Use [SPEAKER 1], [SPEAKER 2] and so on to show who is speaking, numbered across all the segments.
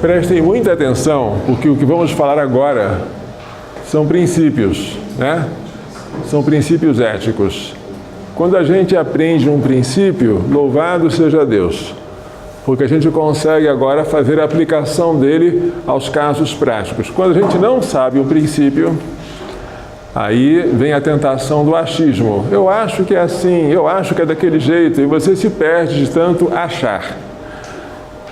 [SPEAKER 1] Prestem muita atenção, porque o que vamos falar agora são princípios, né? São princípios éticos. Quando a gente aprende um princípio, louvado seja Deus, porque a gente consegue agora fazer a aplicação dele aos casos práticos. Quando a gente não sabe o princípio, aí vem a tentação do achismo. Eu acho que é assim, eu acho que é daquele jeito, e você se perde de tanto achar.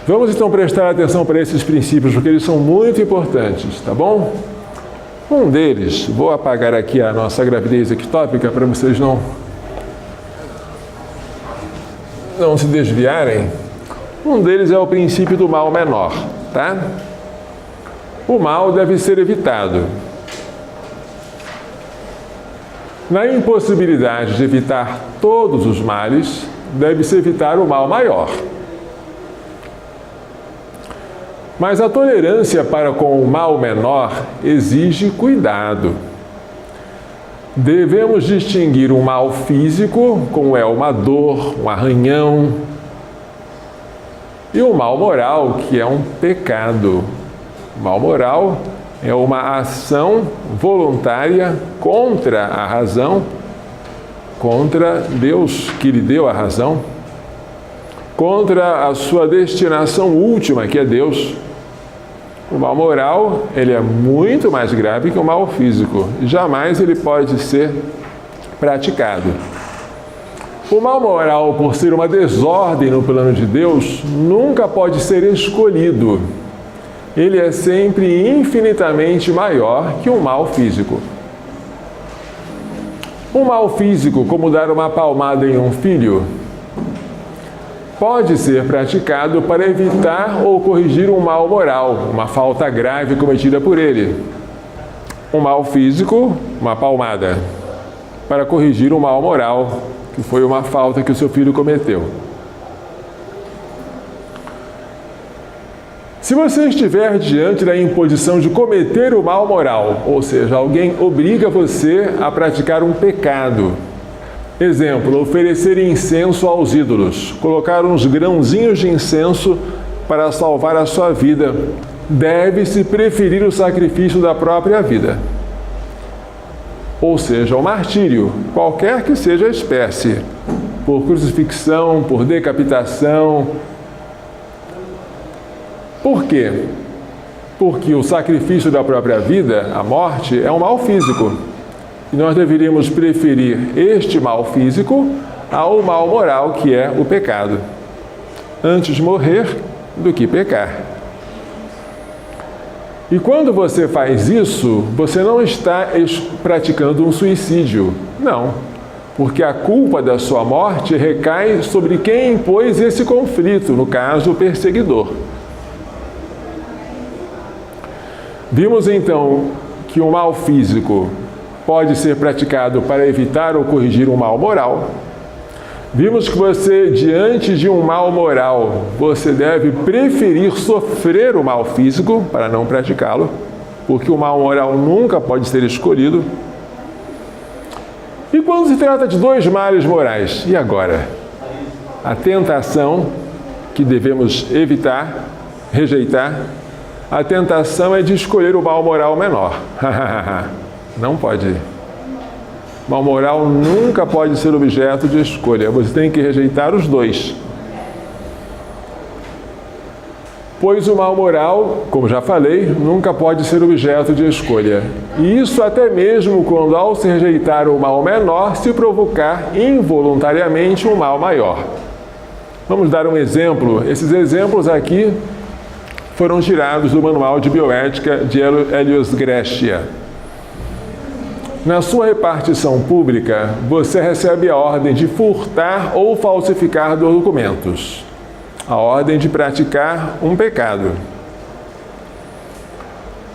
[SPEAKER 1] Vamos então prestar atenção para esses princípios, porque eles são muito importantes, tá bom? Um deles, vou apagar aqui a nossa gravidez ectópica para vocês não se desviarem. Um deles é o princípio do mal menor, tá? O mal deve ser evitado. Na impossibilidade de evitar todos os males, deve-se evitar o mal maior. Mas a tolerância para com o mal menor exige cuidado. Devemos distinguir um mal físico, como é uma dor, um arranhão, e o mal moral, que é um pecado. O mal moral é uma ação voluntária contra a razão, contra Deus que lhe deu a razão, contra a sua destinação última, que é Deus. O mal moral, ele é muito mais grave que o mal físico. Jamais ele pode ser praticado. O mal moral, por ser uma desordem no plano de Deus, nunca pode ser escolhido. Ele é sempre infinitamente maior que o mal físico. Um mal físico, como dar uma palmada em um filho, pode ser praticado para evitar ou corrigir um mal moral, uma falta grave cometida por ele. Um mal físico, uma palmada, para corrigir um mal moral, que foi uma falta que o seu filho cometeu. Se você estiver diante da imposição de cometer o mal moral, ou seja, alguém obriga você a praticar um pecado, exemplo, oferecer incenso aos ídolos, colocar uns grãozinhos de incenso para salvar a sua vida, deve-se preferir o sacrifício da própria vida. Ou seja, o martírio, qualquer que seja a espécie, por crucifixão, por decapitação. Por quê? Porque o sacrifício da própria vida, a morte, é um mal físico. E nós deveríamos preferir este mal físico ao mal moral, que é o pecado, antes de morrer do que pecar. E quando você faz isso, você não está praticando um suicídio. Não, porque a culpa da sua morte recai sobre quem impôs esse conflito, no caso, o perseguidor. Vimos então que o mal físico pode ser praticado para evitar ou corrigir um mal moral. Vimos que você, diante de um mal moral, você deve preferir sofrer o mal físico para não praticá-lo, porque o mal moral nunca pode ser escolhido. E quando se trata de dois males morais, e agora? A tentação que devemos evitar, rejeitar, a tentação é de escolher o mal moral menor. Não pode. Mal moral nunca pode ser objeto de escolha. Você tem que rejeitar os dois. Pois o mal moral, como já falei, nunca pode ser objeto de escolha. E isso até mesmo quando, ao se rejeitar o mal menor, se provocar involuntariamente um mal maior. Vamos dar um exemplo. Esses exemplos aqui foram tirados do Manual de Bioética de Helios Greshia. Na sua repartição pública, você recebe a ordem de furtar ou falsificar documentos, a ordem de praticar um pecado.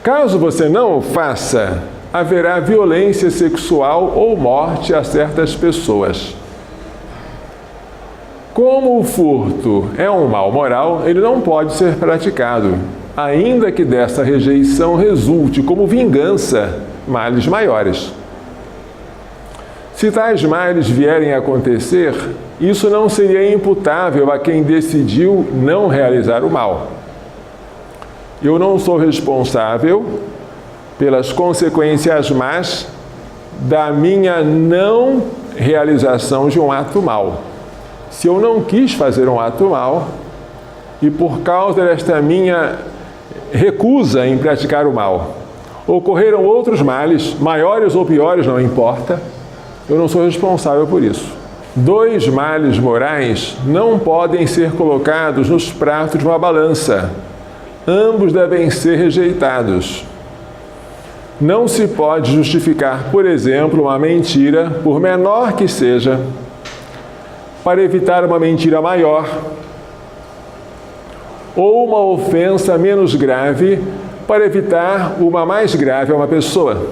[SPEAKER 1] Caso você não o faça, haverá violência sexual ou morte a certas pessoas. Como o furto é um mal moral, ele não pode ser praticado, ainda que dessa rejeição resulte como vingança males maiores. Se tais males vierem a acontecer, isso não seria imputável a quem decidiu não realizar o mal. eu não sou responsável pelas consequências más da minha não realização de um ato mal. Se eu não quis fazer um ato mal, e por causa desta minha recusa em praticar o mal, ocorreram outros males, maiores ou piores, não importa, eu não sou responsável por isso. 2 males morais não podem ser colocados nos pratos de uma balança. Ambos devem ser rejeitados. Não se pode justificar, por exemplo, uma mentira, por menor que seja, para evitar uma mentira maior, ou uma ofensa menos grave para evitar uma mais grave a uma pessoa.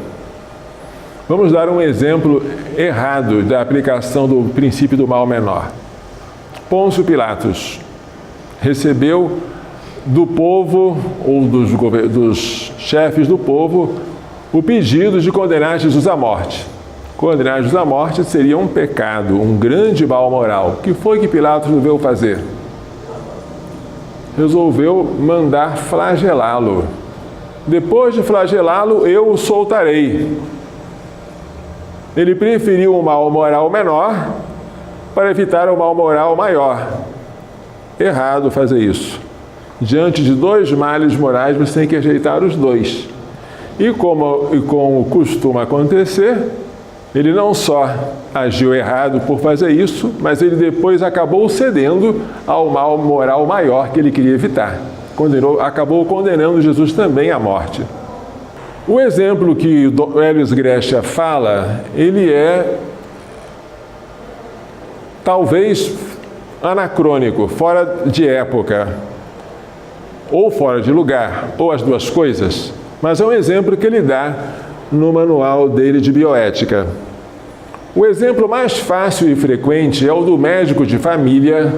[SPEAKER 1] Vamos dar um exemplo errado da aplicação do princípio do mal menor. Pôncio Pilatos recebeu do povo, ou dos chefes do povo, o pedido de condenar Jesus à morte. Condenar Jesus à morte seria um pecado, um grande mal moral. O que foi que Pilatos resolveu fazer? Resolveu mandar flagelá-lo. Depois de flagelá-lo, eu o soltarei. Ele preferiu o mal moral menor para evitar o mal moral maior. Errado fazer isso. Diante de 2 males morais, você tem que rejeitar os 2. E como costuma acontecer, ele não só agiu errado por fazer isso, mas ele depois acabou cedendo ao mal moral maior que ele queria evitar. Acabou condenando Jesus também à morte. O exemplo que o Helios Grecia fala, ele é talvez anacrônico, fora de época, ou fora de lugar, ou as duas coisas, mas é um exemplo que ele dá no manual dele de bioética. O exemplo mais fácil e frequente é o do médico de família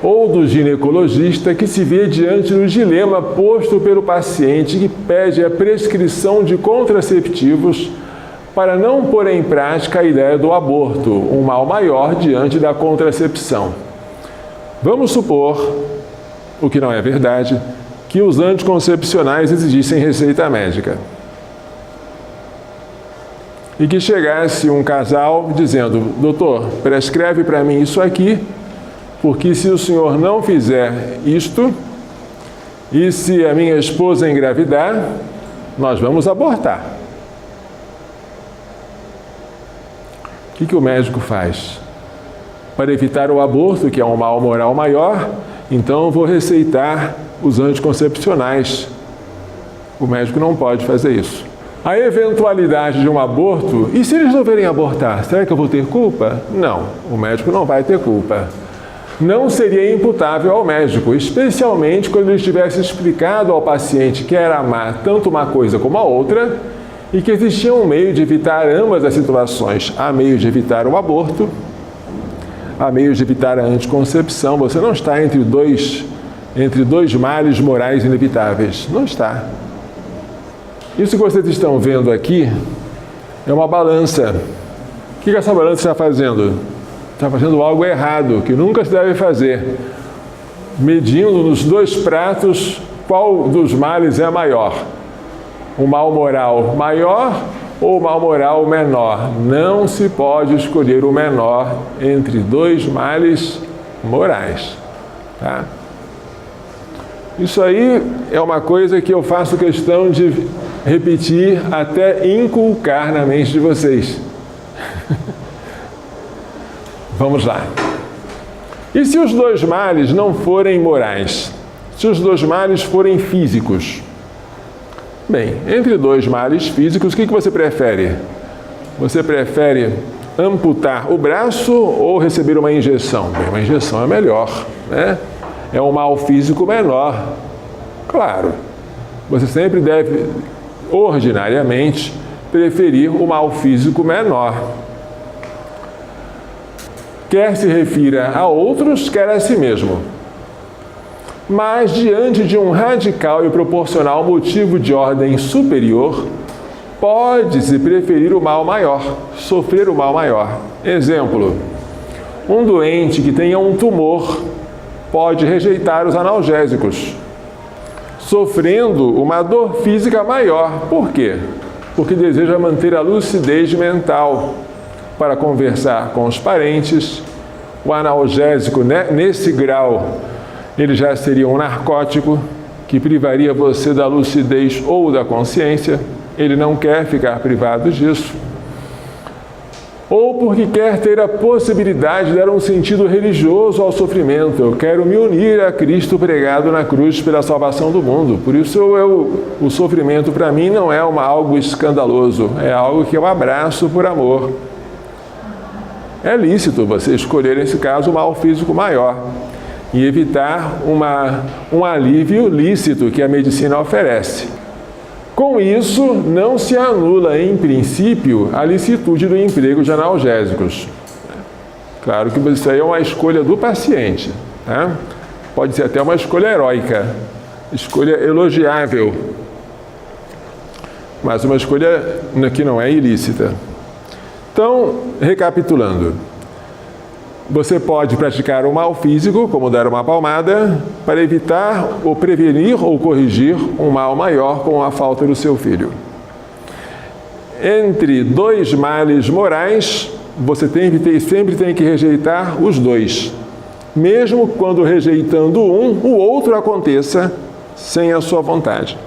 [SPEAKER 1] ou do ginecologista que se vê diante do dilema posto pelo paciente que pede a prescrição de contraceptivos para não pôr em prática a ideia do aborto, um mal maior diante da contracepção. Vamos supor, o que não é verdade, que os anticoncepcionais exigissem receita médica. E que chegasse um casal dizendo: doutor, prescreve para mim isso aqui, porque se o senhor não fizer isto, e se a minha esposa engravidar, nós vamos abortar. O que o médico faz? Para evitar o aborto, que é um mal moral maior, então eu vou receitar os anticoncepcionais. O médico não pode fazer isso. A eventualidade de um aborto, e se eles resolverem abortar, será que eu vou ter culpa? Não, o médico não vai ter culpa. Não seria imputável ao médico, especialmente quando ele tivesse explicado ao paciente que era amar tanto uma coisa como a outra e que existia um meio de evitar ambas as situações. Há meio de evitar o aborto, há meio de evitar a anticoncepção. Você não está entre dois males morais inevitáveis. Não está. Isso que vocês estão vendo aqui é uma balança. O que essa balança está fazendo? Está fazendo algo errado, que nunca se deve fazer. Medindo nos 2 pratos qual dos males é maior. O mal moral maior ou o mal moral menor. Não se pode escolher o menor entre 2 males morais. Tá? Isso aí é uma coisa que eu faço questão de repetir até inculcar na mente de vocês. Vamos lá. E se os 2 males não forem morais? Se os 2 males forem físicos? Bem, entre 2 males físicos, o que você prefere? Você prefere amputar o braço ou receber uma injeção? Bem, uma injeção é melhor, né? É um mal físico menor. Claro, você sempre deve, ordinariamente, preferir o mal físico menor. Quer se refira a outros, quer a si mesmo. Mas, diante de um radical e proporcional motivo de ordem superior, pode-se preferir o mal maior, sofrer o mal maior. Exemplo: um doente que tenha um tumor pode rejeitar os analgésicos. sofrendo uma dor física maior. Por quê? Porque deseja manter a lucidez mental para conversar com os parentes. O analgésico, né, nesse grau, ele já seria um narcótico que privaria você da lucidez ou da consciência. Ele não quer ficar privado disso. Ou porque quer ter a possibilidade de dar um sentido religioso ao sofrimento. Eu quero me unir a Cristo pregado na cruz pela salvação do mundo. Por isso o sofrimento para mim não é algo escandaloso, é algo que eu abraço por amor. É lícito você escolher, nesse caso, o mal físico maior e evitar um alívio lícito que a medicina oferece. Com isso, não se anula, em princípio, a licitude do emprego de analgésicos. Claro que isso aí é uma escolha do paciente, né? Pode ser até uma escolha heróica, escolha elogiável, mas uma escolha que não é ilícita. Então, recapitulando, você pode praticar o mal físico, como dar uma palmada, para evitar ou prevenir ou corrigir um mal maior com a falta do seu filho. Entre dois males morais, você sempre tem que rejeitar os dois. Mesmo quando rejeitando um, o outro aconteça sem a sua vontade.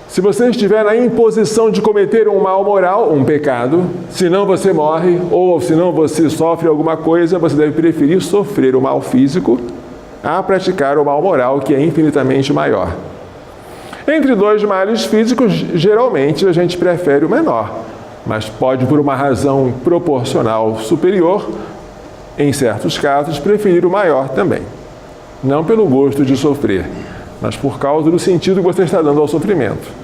[SPEAKER 1] Se você estiver na imposição de cometer um mal moral, um pecado, senão você morre ou senão você sofre alguma coisa, você deve preferir sofrer o mal físico a praticar o mal moral, que é infinitamente maior. Entre dois males físicos, geralmente a gente prefere o menor, mas pode, por uma razão proporcional superior, em certos casos, preferir o maior também. Não pelo gosto de sofrer, mas por causa do sentido que você está dando ao sofrimento.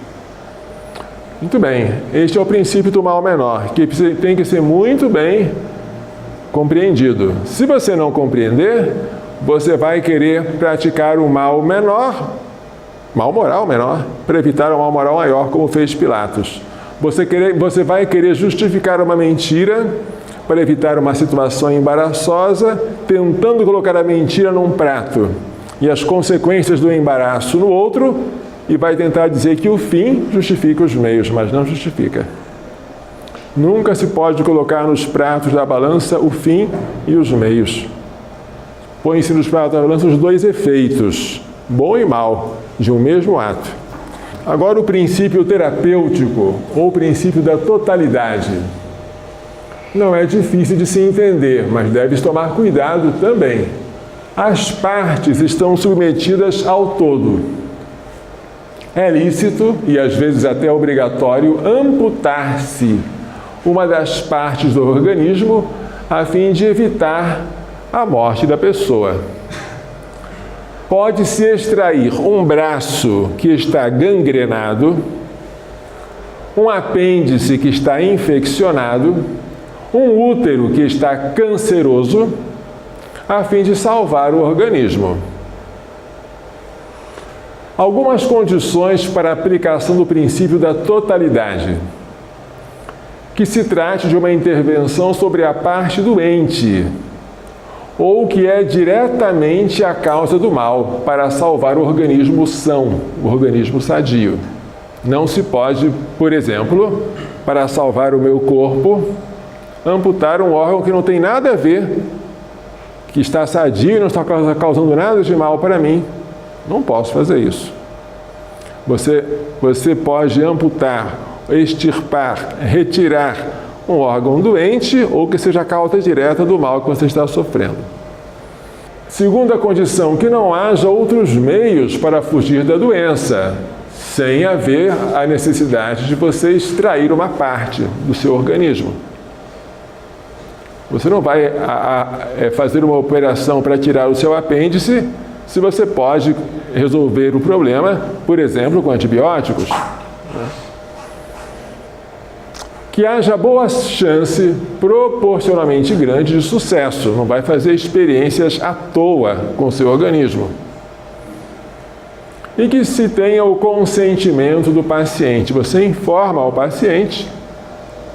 [SPEAKER 1] Muito bem, este é o princípio do mal menor, que tem que ser muito bem compreendido. Se você não compreender, você vai querer praticar o mal menor, mal moral menor, para evitar o mal moral maior, como fez Pilatos. Você vai querer justificar uma mentira para evitar uma situação embaraçosa, tentando colocar a mentira num prato e as consequências do embaraço no outro, e vai tentar dizer que o fim justifica os meios, mas não justifica. Nunca se pode colocar nos pratos da balança o fim e os meios. Põe-se nos pratos da balança os dois efeitos, bom e mal, de um mesmo ato. Agora, o princípio terapêutico, ou o princípio da totalidade. Não é difícil de se entender, mas deve tomar cuidado também. As partes estão submetidas ao todo. É lícito, e às vezes até obrigatório, amputar-se uma das partes do organismo a fim de evitar a morte da pessoa. Pode-se extrair um braço que está gangrenado, um apêndice que está infeccionado, um útero que está canceroso, a fim de salvar o organismo. Algumas condições para a aplicação do princípio da totalidade. Que se trate de uma intervenção sobre a parte doente, ou que é diretamente a causa do mal, para salvar o organismo são, o organismo sadio. Não se pode, por exemplo, para salvar o meu corpo, amputar um órgão que não tem nada a ver, que está sadio e não está causando nada de mal para mim. Não posso fazer isso. Você pode amputar, extirpar, retirar um órgão doente ou que seja a causa direta do mal que você está sofrendo. Segunda condição, que não haja outros meios para fugir da doença, sem haver a necessidade de você extrair uma parte do seu organismo. Você não vai fazer uma operação para tirar o seu apêndice se você pode resolver o problema, por exemplo, com antibióticos. Que haja boa chance, proporcionalmente grande, de sucesso. Não vai fazer experiências à toa com o seu organismo. E que se tenha o consentimento do paciente. Você informa ao paciente: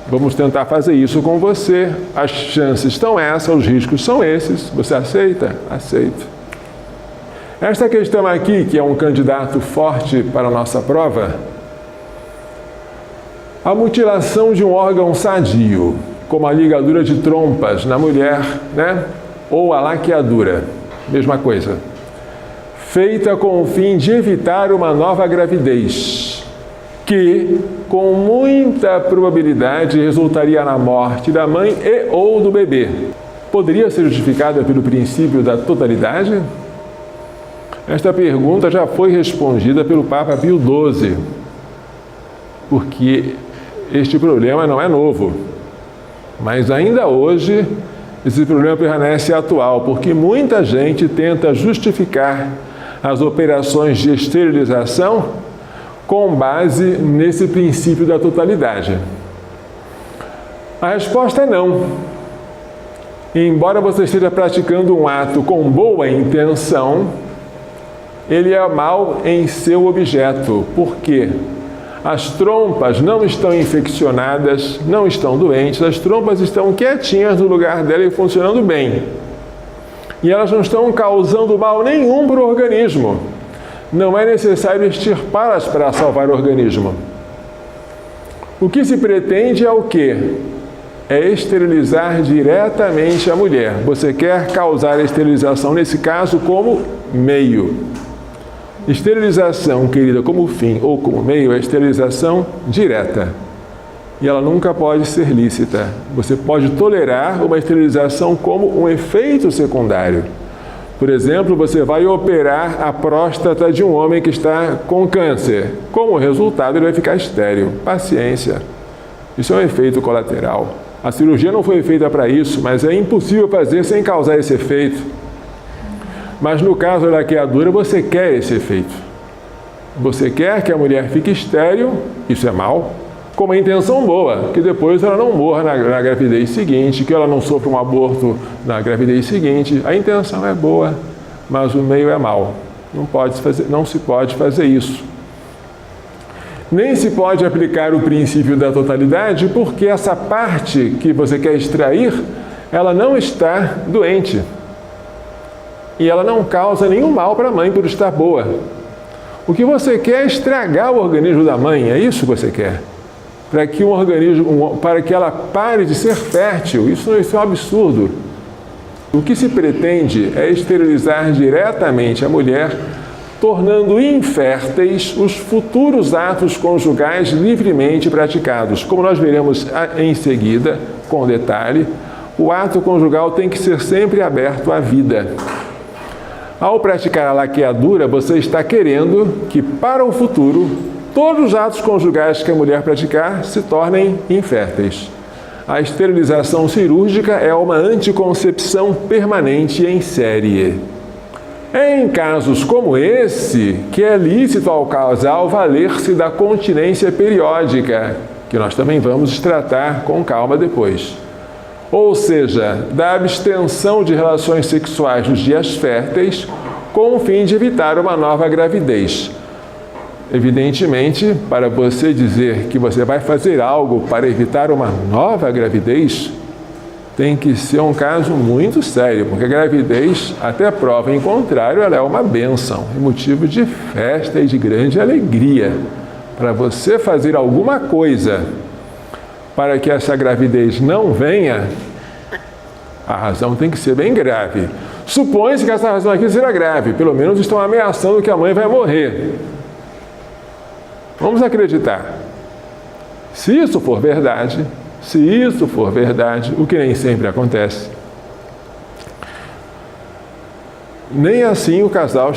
[SPEAKER 1] vamos tentar fazer isso com você. As chances estão essas, os riscos são esses. Você aceita? Aceito. Esta questão aqui, que é um candidato forte para a nossa prova, a mutilação de um órgão sadio, como a ligadura de trompas na mulher, né? Ou a laqueadura, mesma coisa, feita com o fim de evitar uma nova gravidez, que, com muita probabilidade, resultaria na morte da mãe e ou do bebê. Poderia ser justificada pelo princípio da totalidade? Esta pergunta já foi respondida pelo Papa Pio XII, porque este problema não é novo. Mas ainda hoje, esse problema permanece atual, porque muita gente tenta justificar as operações de esterilização com base nesse princípio da totalidade. A resposta é não. Embora você esteja praticando um ato com boa intenção, ele é mal em seu objeto. Por quê? As trompas não estão infeccionadas, não estão doentes, as trompas estão quietinhas no lugar dela e funcionando bem. E elas não estão causando mal nenhum para o organismo. Não é necessário extirpá-las para salvar o organismo. O que se pretende é o quê? É esterilizar diretamente a mulher. Você quer causar a esterilização, nesse caso, como meio. Esterilização, querida, como fim ou como meio, é esterilização direta. E ela nunca pode ser lícita. Você pode tolerar uma esterilização como um efeito secundário. Por exemplo, você vai operar a próstata de um homem que está com câncer. Como resultado, ele vai ficar estéril. Paciência. Isso é um efeito colateral. A cirurgia não foi feita para isso, mas é impossível fazer sem causar esse efeito. Mas no caso da laqueadura, você quer esse efeito. Você quer que a mulher fique estéril, isso é mal, com uma intenção boa, que depois ela não morra na gravidez seguinte, que ela não sofra um aborto na gravidez seguinte. A intenção é boa, mas o meio é mal. Não se pode fazer isso. Nem se pode aplicar o princípio da totalidade, porque essa parte que você quer extrair, ela não está doente. E ela não causa nenhum mal para a mãe por estar boa. O que você quer é estragar o organismo da mãe, é isso que você quer. Para que ela pare de ser fértil. Isso é um absurdo. O que se pretende é esterilizar diretamente a mulher, tornando inférteis os futuros atos conjugais livremente praticados. Como nós veremos em seguida, com detalhe, o ato conjugal tem que ser sempre aberto à vida. Ao praticar a laqueadura, você está querendo que, para o futuro, todos os atos conjugais que a mulher praticar se tornem inférteis. A esterilização cirúrgica é uma anticoncepção permanente em série. É em casos como esse que é lícito ao casal valer-se da continência periódica, que nós também vamos tratar com calma depois. Ou seja, da abstenção de relações sexuais nos dias férteis, com o fim de evitar uma nova gravidez. Evidentemente, para você dizer que você vai fazer algo para evitar uma nova gravidez, tem que ser um caso muito sério, porque a gravidez, até prova em contrário, ela é uma bênção, é motivo de festa e de grande alegria. Para você fazer alguma coisa para que essa gravidez não venha, a razão tem que ser bem grave. Supõe-se que essa razão aqui será grave, pelo menos estão ameaçando que a mãe vai morrer. Vamos acreditar. Se isso for verdade, o que nem sempre acontece, nem assim o casal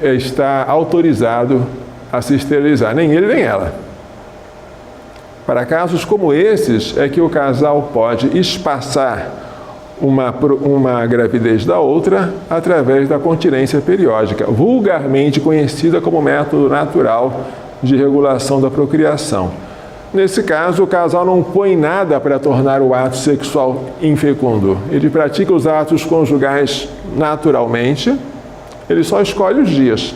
[SPEAKER 1] está autorizado a se esterilizar, nem ele nem ela. Para casos como esses, é que o casal pode espaçar uma gravidez da outra através da continência periódica, vulgarmente conhecida como método natural de regulação da procriação. Nesse caso, o casal não põe nada para tornar o ato sexual infecundo. Ele pratica os atos conjugais naturalmente, ele só escolhe os dias.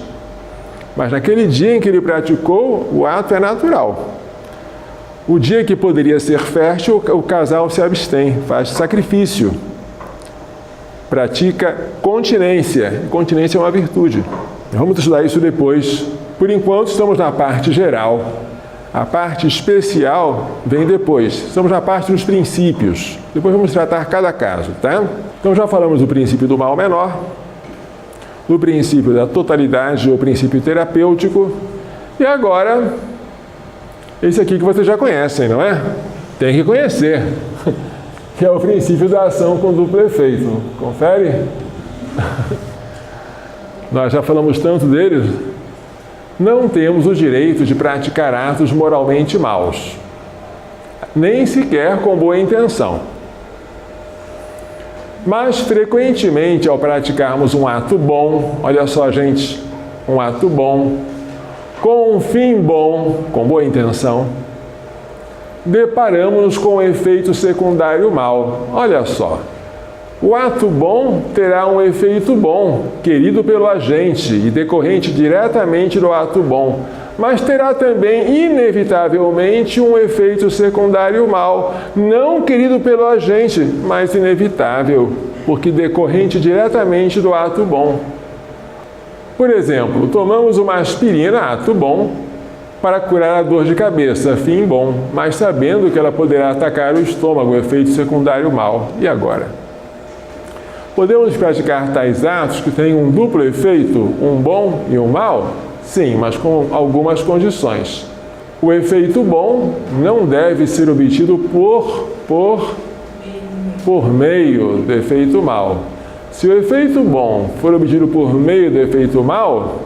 [SPEAKER 1] Mas naquele dia em que ele praticou, o ato é natural. O dia que poderia ser fértil, o casal se abstém, faz sacrifício pratica continência. Continência é uma virtude. Vamos estudar isso depois. Por enquanto, estamos na parte geral. A parte especial vem depois. Estamos na parte dos princípios. Depois vamos tratar cada caso, tá? Então já falamos do princípio do mal menor, do princípio da totalidade ou princípio terapêutico. E agora, esse aqui que vocês já conhecem, não é? Tem que conhecer. Que é o princípio da ação com duplo efeito. Confere? Nós já falamos tanto deles. Não temos o direito de praticar atos moralmente maus, nem sequer com boa intenção. Mas, frequentemente, ao praticarmos um ato bom, olha só, gente, um ato bom, com um fim bom, com boa intenção, deparamos-nos com um efeito secundário mau. Olha só, o ato bom terá um efeito bom, querido pelo agente e decorrente diretamente do ato bom, mas terá também, inevitavelmente, um efeito secundário mau, não querido pelo agente, mas inevitável, porque decorrente diretamente do ato bom. Por exemplo, tomamos uma aspirina, ato bom, para curar a dor de cabeça, fim bom, mas sabendo que ela poderá atacar o estômago, efeito secundário mau. E agora? Podemos praticar tais atos que têm um duplo efeito, um bom e um mau? Sim, mas com algumas condições. O efeito bom não deve ser obtido por meio do efeito mau. Se o efeito bom for obtido por meio do efeito mau,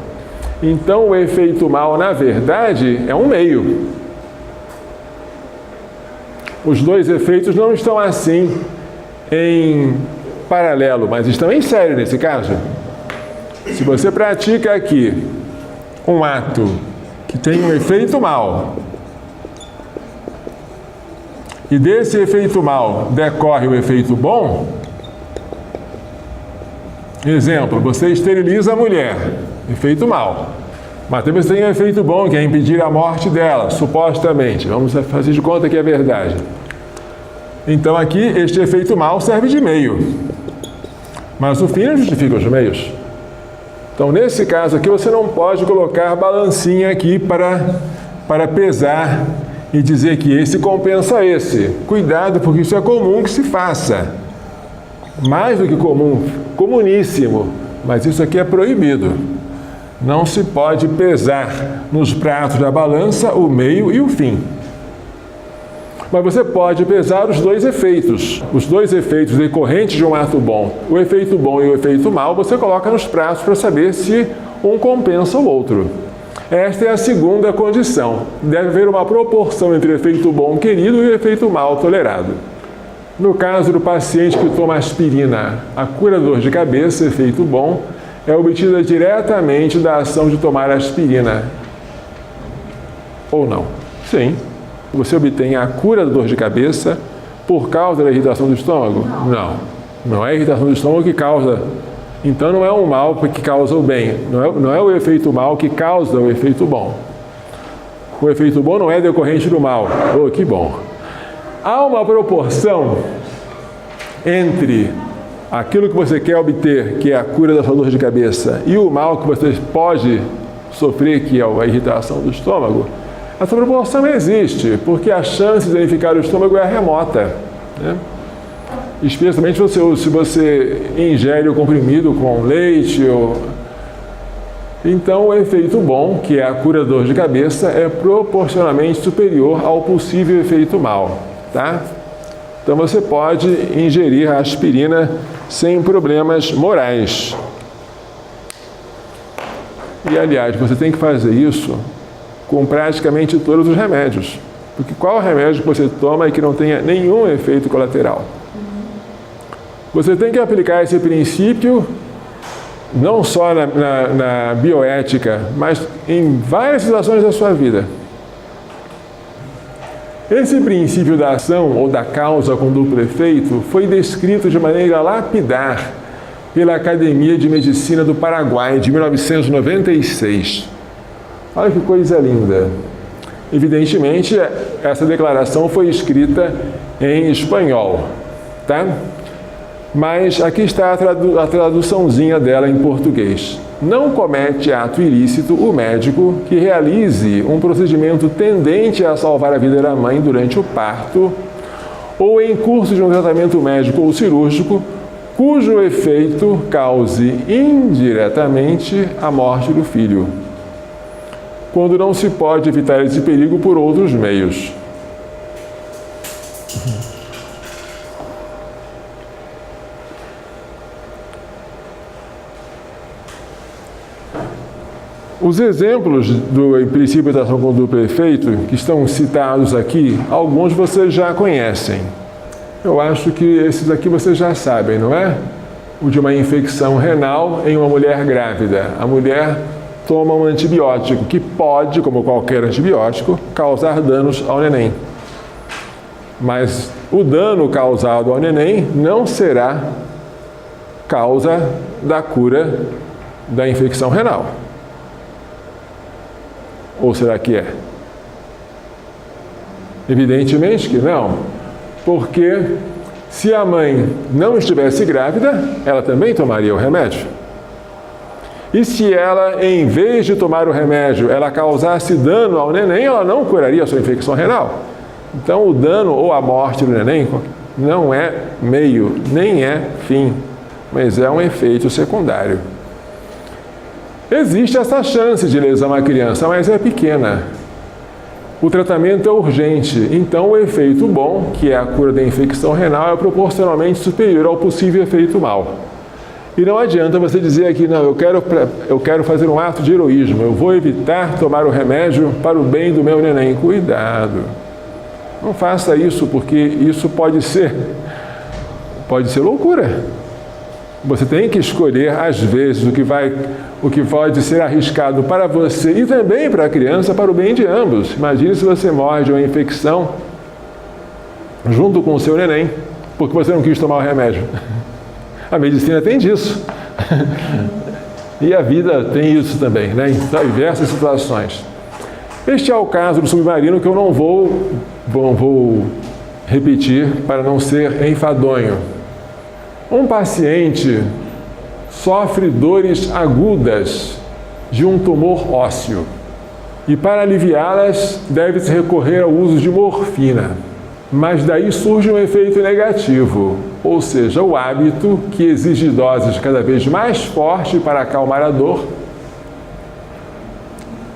[SPEAKER 1] então o efeito mau, na verdade, é um meio. Os dois efeitos não estão assim em paralelo, mas estão em série nesse caso. Se você pratica aqui um ato que tem um efeito mau, e desse efeito mau decorre o efeito bom, exemplo, você esteriliza a mulher, efeito mau. Mas também você tem um efeito bom, que é impedir a morte dela, supostamente. Vamos fazer de conta que é verdade. Então aqui, este efeito mau serve de meio. Mas o fim não justifica os meios. Então, nesse caso aqui, você não pode colocar balancinha aqui para pesar e dizer que esse compensa esse. Cuidado, porque isso é comum que se faça. Mais do que comum, comuníssimo. Mas isso aqui é proibido. Não se pode pesar nos pratos da balança o meio e o fim. Mas você pode pesar os dois efeitos decorrentes de um ato bom. O efeito bom e o efeito mau, você coloca nos pratos para saber se um compensa o outro. Esta é a segunda condição. Deve haver uma proporção entre o efeito bom querido e o efeito mau tolerado. No caso do paciente que toma aspirina, a cura da dor de cabeça, efeito bom, é obtida diretamente da ação de tomar aspirina. Ou não? Sim. Você obtém a cura da dor de cabeça por causa da irritação do estômago? Não. Não é a irritação do estômago que causa. Então não é um mal que causa o bem. Não é o efeito mal que causa o efeito bom. O efeito bom não é decorrente do mal. Oh, que bom. Há uma proporção entre aquilo que você quer obter, que é a cura da sua dor de cabeça, e o mal que você pode sofrer, que é a irritação do estômago. Essa proporção existe, porque a chance de danificar o estômago é remota, né? Especialmente se você ingere o comprimido com leite. Então, o efeito bom, que é a cura da dor de cabeça, é proporcionalmente superior ao possível efeito mau, tá? Então, você pode ingerir a aspirina sem problemas morais. E, aliás, você tem que fazer isso com praticamente todos os remédios. Porque qual remédio que você toma e que não tenha nenhum efeito colateral? Você tem que aplicar esse princípio não só na bioética, mas em várias situações da sua vida. Esse princípio da ação ou da causa com duplo efeito foi descrito de maneira lapidar pela Academia de Medicina do Paraguai, de 1996. Olha que coisa linda. Evidentemente, essa declaração foi escrita em espanhol, tá? Mas aqui está a traduçãozinha dela em português. Não comete ato ilícito o médico que realize um procedimento tendente a salvar a vida da mãe durante o parto ou em curso de um tratamento médico ou cirúrgico cujo efeito cause indiretamente a morte do filho, quando não se pode evitar esse perigo por outros meios. Os exemplos do princípio de ação com duplo efeito, que estão citados aqui, alguns vocês já conhecem. Eu acho que esses aqui vocês já sabem, não é? O de uma infecção renal em uma mulher grávida. A mulher toma um antibiótico que pode, como qualquer antibiótico, causar danos ao neném. Mas o dano causado ao neném não será causa da cura da infecção renal. Ou será que é? Evidentemente que não, porque se a mãe não estivesse grávida, ela também tomaria o remédio. E se ela, em vez de tomar o remédio, ela causasse dano ao neném, ela não curaria a sua infecção renal. Então, o dano ou a morte do neném não é meio, nem é fim, mas é um efeito secundário. Existe essa chance de lesão à criança, mas é pequena. O tratamento é urgente, então o efeito bom, que é a cura da infecção renal, é proporcionalmente superior ao possível efeito mal. E não adianta você dizer aqui, não, eu quero fazer um ato de heroísmo, eu vou evitar tomar o remédio para o bem do meu neném. Cuidado! Não faça isso, porque isso pode ser loucura. Você tem que escolher, às vezes, o que pode ser arriscado para você e também para a criança, para o bem de ambos. Imagine se você morre de uma infecção junto com o seu neném, porque você não quis tomar o remédio. A medicina tem disso. E a vida tem isso também, né? Em diversas situações. Este é o caso do submarino que eu não vou repetir para não ser enfadonho. Um paciente sofre dores agudas de um tumor ósseo e para aliviá-las deve-se recorrer ao uso de morfina. Mas daí surge um efeito negativo, ou seja, o hábito que exige doses cada vez mais fortes para acalmar a dor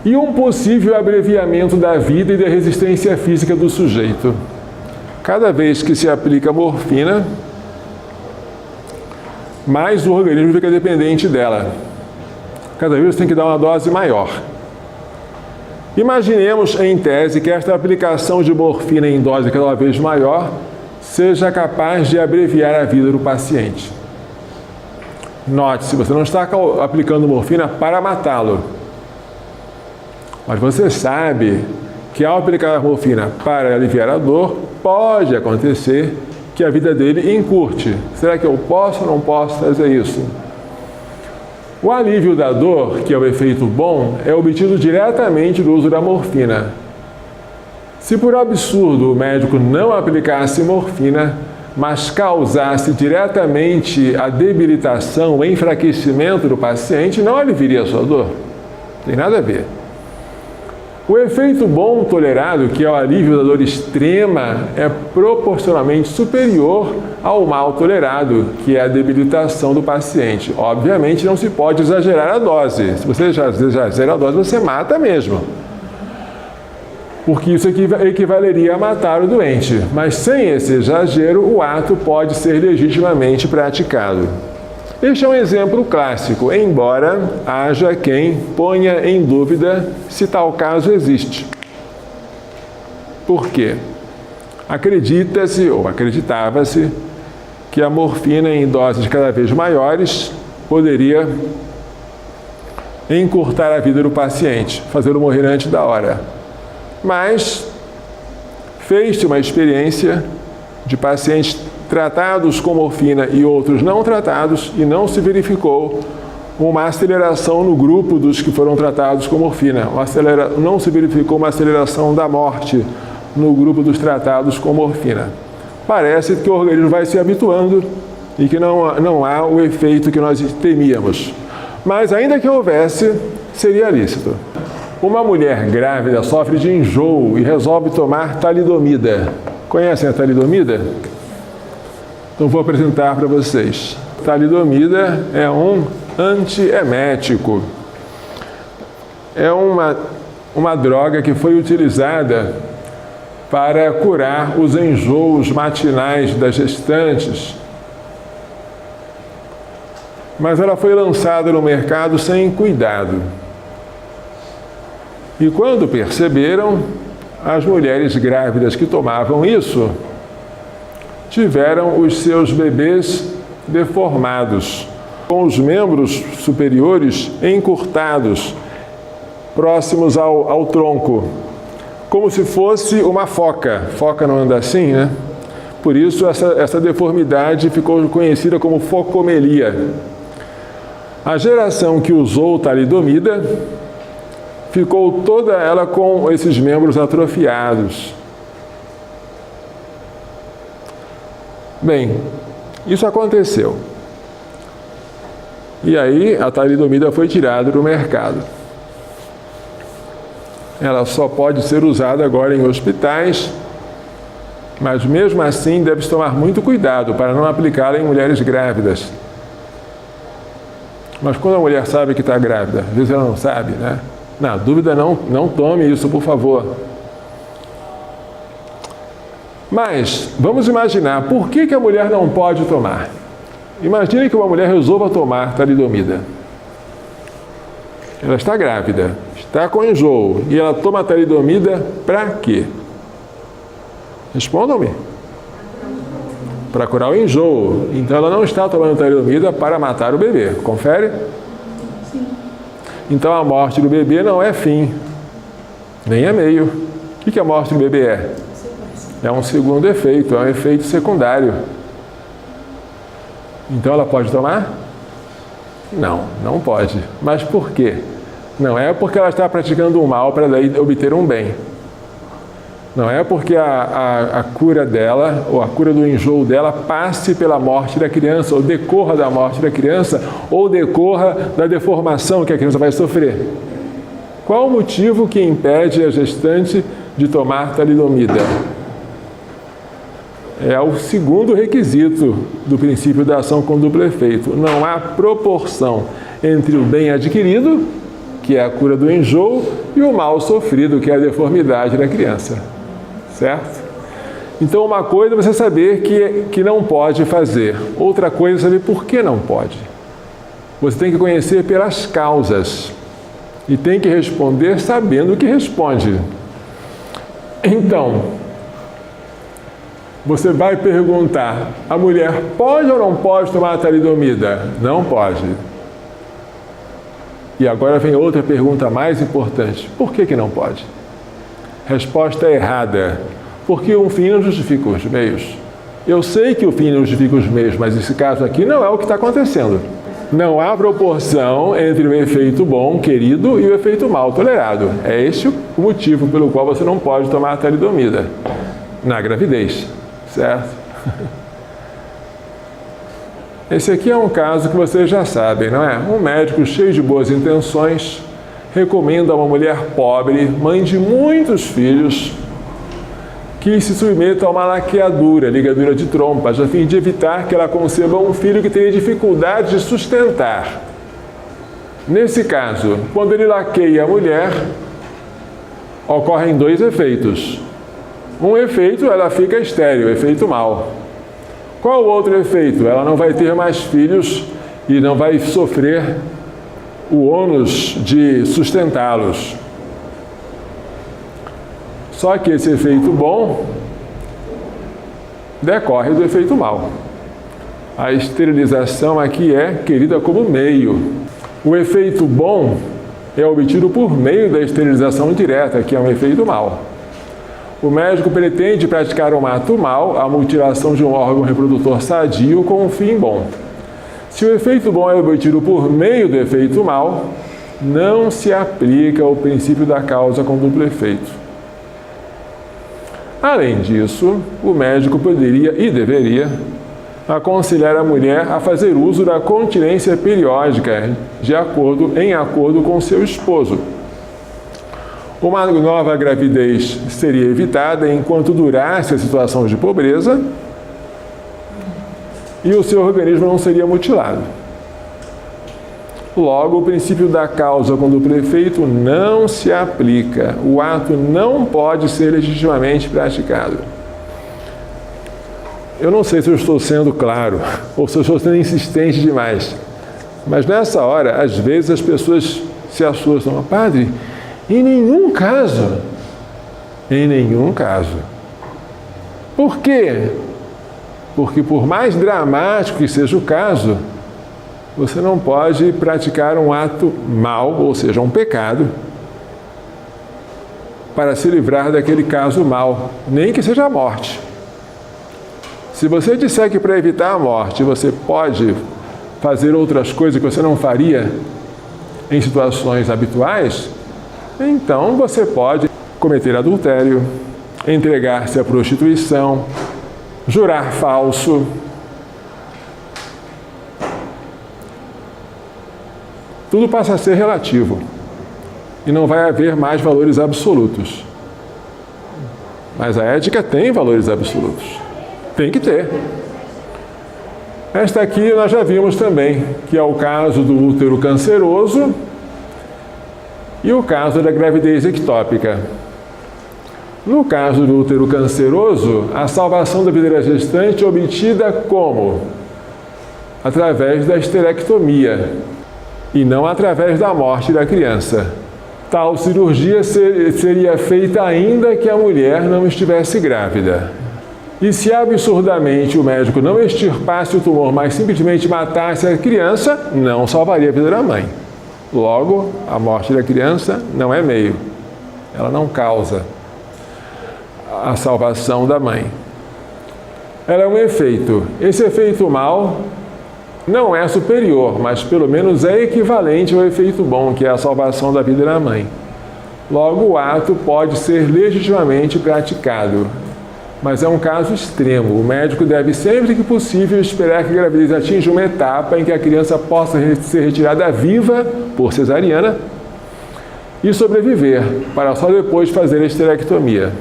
[SPEAKER 1] e um possível abreviamento da vida e da resistência física do sujeito. Cada vez que se aplica morfina, mais o organismo fica dependente dela. Cada vez você tem que dar uma dose maior. Imaginemos, em tese, que esta aplicação de morfina em dose cada vez maior seja capaz de abreviar a vida do paciente. Note-se, você não está aplicando morfina para matá-lo. Mas você sabe que ao aplicar a morfina para aliviar a dor, pode acontecer que a vida dele encurte. Será que eu posso ou não posso fazer isso? O alívio da dor, que é o efeito bom, é obtido diretamente do uso da morfina. Se por absurdo o médico não aplicasse morfina, mas causasse diretamente a debilitação, o enfraquecimento do paciente, não aliviaria a sua dor. Tem nada a ver. O efeito bom tolerado, que é o alívio da dor extrema, é proporcionalmente superior ao mal tolerado, que é a debilitação do paciente. Obviamente, não se pode exagerar a dose. Se você já exagera a dose, você mata mesmo. Porque isso equivaleria a matar o doente. Mas sem esse exagero, o ato pode ser legitimamente praticado. Este é um exemplo clássico, embora haja quem ponha em dúvida se tal caso existe. Por quê? Acredita-se ou acreditava-se que a morfina em doses cada vez maiores poderia encurtar a vida do paciente, fazê-lo morrer antes da hora. Mas fez-se uma experiência de pacientes tratados com morfina e outros não tratados, e não se verificou uma aceleração no grupo dos que foram tratados com morfina. Não se verificou uma aceleração da morte no grupo dos tratados com morfina. Parece que o organismo vai se habituando e que não há o efeito que nós temíamos. Mas ainda que houvesse, seria lícito. Uma mulher grávida sofre de enjoo e resolve tomar talidomida. Conhecem a talidomida? Então vou apresentar para vocês. Talidomida é um antiemético. É uma droga que foi utilizada para curar os enjoos matinais das gestantes. Mas ela foi lançada no mercado sem cuidado. E quando perceberam, as mulheres grávidas que tomavam isso tiveram os seus bebês deformados, com os membros superiores encurtados, próximos ao tronco, como se fosse uma foca. Foca não anda assim, né? Por isso essa deformidade ficou conhecida como focomelia. A geração que usou talidomida ficou toda ela com esses membros atrofiados. Bem, isso aconteceu. E aí a talidomida foi tirada do mercado. Ela só pode ser usada agora em hospitais, mas mesmo assim deve-se tomar muito cuidado para não aplicá-la em mulheres grávidas. Mas quando a mulher sabe que está grávida, às vezes ela não sabe, né? Na dúvida, não tome isso, por favor. Mas, vamos imaginar, por que a mulher não pode tomar? Imagine que uma mulher resolva tomar talidomida. Ela está grávida, está com enjoo, e ela toma talidomida para quê? Respondam-me. Para curar o enjoo. Então ela não está tomando talidomida para matar o bebê. Confere? Sim. Então a morte do bebê não é fim, nem é meio. O que a morte do bebê é? É um segundo efeito, é um efeito secundário. Então ela pode tomar? Não pode. Mas por quê? Não é porque ela está praticando um mal para daí obter um bem. Não é porque a cura dela, ou a cura do enjoo dela, passe pela morte da criança, ou decorra da morte da criança, ou decorra da deformação que a criança vai sofrer. Qual o motivo que impede a gestante de tomar talidomida? É o segundo requisito do princípio da ação com duplo efeito. Não há proporção entre o bem adquirido, que é a cura do enjoo, e o mal sofrido, que é a deformidade da criança. Certo? Então, uma coisa é você saber que não pode fazer. Outra coisa é saber por que não pode. Você tem que conhecer pelas causas. E tem que responder sabendo o que responde. Então, você vai perguntar, a mulher pode ou não pode tomar talidomida? Não pode. E agora vem outra pergunta mais importante. Por que não pode? Resposta errada. Porque um fim não justifica os meios. Eu sei que o fim não justifica os meios, mas esse caso aqui não é o que está acontecendo. Não há proporção entre o efeito bom, querido, e o efeito mal, tolerado. É este o motivo pelo qual você não pode tomar a talidomida na gravidez, certo? Esse aqui é um caso que vocês já sabem, não é? Um médico cheio de boas intenções recomenda a uma mulher pobre, mãe de muitos filhos, que se submeta a uma laqueadura, ligadura de trompas, a fim de evitar que ela conceba um filho que tenha dificuldade de sustentar. Nesse caso, quando ele laqueia a mulher, ocorrem dois efeitos. Um efeito, ela fica estéril, efeito mal. Qual o outro efeito? Ela não vai ter mais filhos e não vai sofrer o ônus de sustentá-los. Só que esse efeito bom decorre do efeito mal. A esterilização aqui é querida como meio. O efeito bom é obtido por meio da esterilização direta, que é um efeito mal. O médico pretende praticar um ato mal, a mutilação de um órgão reprodutor sadio, com um fim bom. Se o efeito bom é obtido por meio do efeito mal, não se aplica o princípio da causa com duplo efeito. Além disso, o médico poderia e deveria aconselhar a mulher a fazer uso da continência periódica em acordo com seu esposo. Uma nova gravidez seria evitada enquanto durasse a situação de pobreza e o seu organismo não seria mutilado. Logo, o princípio da causa com duplo efeito não se aplica. O ato não pode ser legitimamente praticado. Eu não sei se eu estou sendo claro ou se eu estou sendo insistente demais, mas nessa hora, às vezes as pessoas se assustam. Padre, em nenhum caso. Em nenhum caso. Por quê? Porque por mais dramático que seja o caso, você não pode praticar um ato mau, ou seja, um pecado, para se livrar daquele caso mau, nem que seja a morte. Se você disser que para evitar a morte você pode fazer outras coisas que você não faria em situações habituais, então você pode cometer adultério, entregar-se à prostituição, jurar falso. Tudo passa a ser relativo e não vai haver mais valores absolutos. Mas a ética tem valores absolutos. Tem que ter. Esta aqui nós já vimos também, que é o caso do útero canceroso e o caso da gravidez ectópica. No caso do útero canceroso, a salvação da vida da gestante é obtida como? Através da esterectomia e não através da morte da criança. Tal cirurgia seria feita ainda que a mulher não estivesse grávida. E se absurdamente o médico não extirpasse o tumor, mas simplesmente matasse a criança, não salvaria a vida da mãe. Logo, a morte da criança não é meio. Ela não causa a salvação da mãe. Ela é um efeito. Esse efeito mal não é superior, mas pelo menos é equivalente ao efeito bom, que é a salvação da vida da mãe. Logo, o ato pode ser legitimamente praticado, mas é um caso extremo. O médico deve, sempre que possível, esperar que a gravidez atinja uma etapa em que a criança possa ser retirada viva por cesariana e sobreviver, para só depois fazer a esterectomia.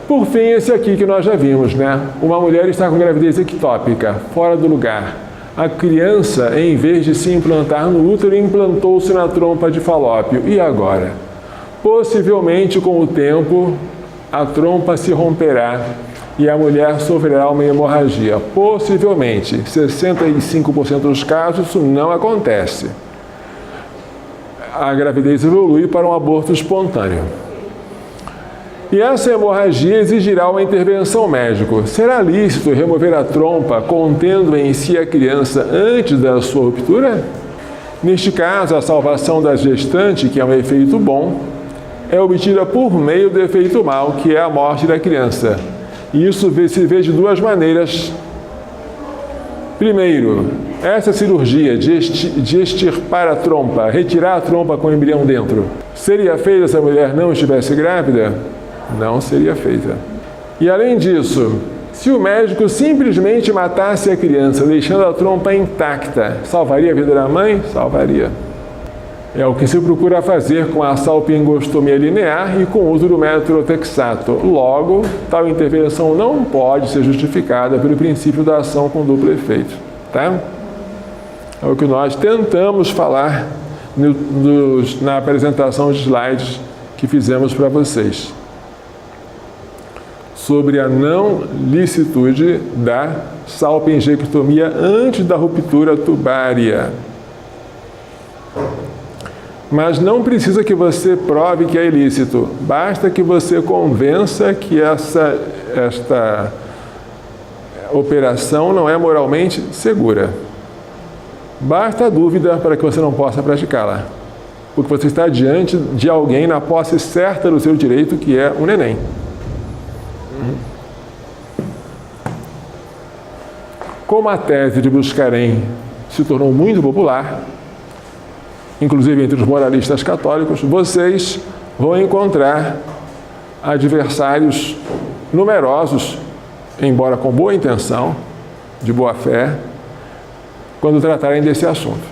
[SPEAKER 1] Por fim, esse aqui que nós já vimos, né? Uma mulher está com gravidez ectópica, fora do lugar. A criança, em vez de se implantar no útero, implantou-se na trompa de Falópio. E agora? Possivelmente, com o tempo, a trompa se romperá e a mulher sofrerá uma hemorragia. Possivelmente, 65% dos casos, isso não acontece. A gravidez evolui para um aborto espontâneo. E essa hemorragia exigirá uma intervenção médica. Será lícito remover a trompa contendo em si a criança antes da sua ruptura? Neste caso, a salvação da gestante, que é um efeito bom, é obtida por meio do efeito mal, que é a morte da criança. E isso se vê de duas maneiras. Primeiro, essa cirurgia de extirpar a trompa, retirar a trompa com o embrião dentro, seria feita se a mulher não estivesse grávida? Não seria feita. E além disso, se o médico simplesmente matasse a criança, deixando a trompa intacta, salvaria a vida da mãe? Salvaria. É o que se procura fazer com a salpingostomia linear e com o uso do metrotexato. Logo, tal intervenção não pode ser justificada pelo princípio da ação com duplo efeito. Tá? É o que nós tentamos falar na apresentação de slides que fizemos para vocês, sobre a não licitude da salpingectomia antes da ruptura tubária. Mas não precisa que você prove que é ilícito, basta que você convença que esta operação não é moralmente segura. Basta a dúvida para que você não possa praticá-la, porque você está diante de alguém na posse certa do seu direito, que é o neném. Como a tese de Buscarém se tornou muito popular, inclusive entre os moralistas católicos, vocês vão encontrar adversários numerosos, embora com boa intenção, de boa fé quando tratarem desse assunto.